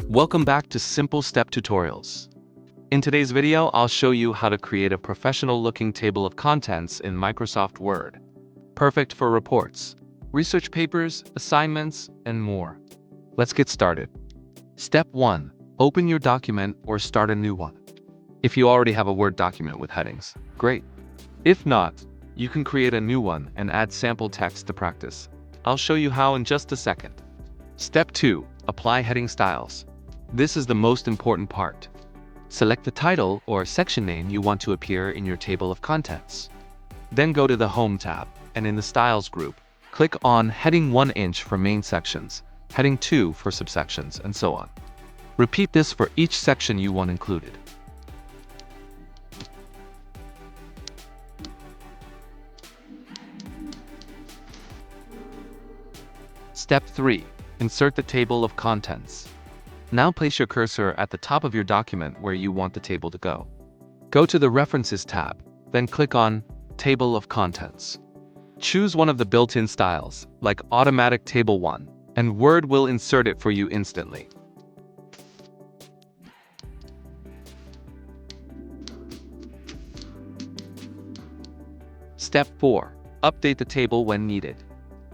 Welcome back to Simple Step Tutorials. In today's video, I'll show you how to create a professional-looking table of contents in Microsoft Word. Perfect for reports, research papers, assignments, and more. Let's get started. Step 1. Open your document or start a new one. If you already have a Word document with headings, great. If not, you can create a new one and add sample text to practice. I'll show you how in just a second. Step 2. Apply heading styles. This is the most important part. Select the title or section name you want to appear in your table of contents. Then go to the Home tab, and in the Styles group, click on Heading 1 inch for main sections, Heading 2 for subsections, and so on. Repeat this for each section you want included. Step 3. Insert the table of contents. Now place your cursor at the top of your document where you want the table to go. Go to the References tab, then click on Table of Contents. Choose one of the built-in styles, like Automatic Table 1, and Word will insert it for you instantly. Step 4. Update the table when needed.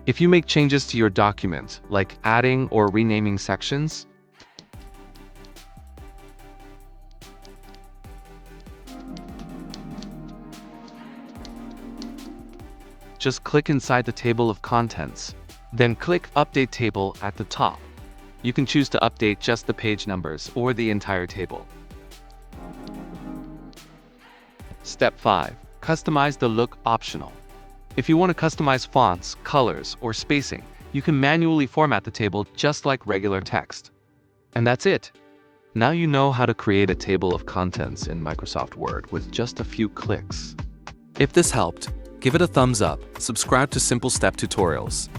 If you make changes to your document, like adding or renaming sections, just click inside the table of contents, then click Update Table at the top. You can choose to update just the page numbers or the entire table. Step 5. Customize the look optional. If you want to customize fonts, colors, or spacing, you can manually format the table just like regular text. And that's it. Now you know how to create a table of contents in Microsoft Word with just a few clicks. If this helped, give it a thumbs up, subscribe to Simple Step Tutorials,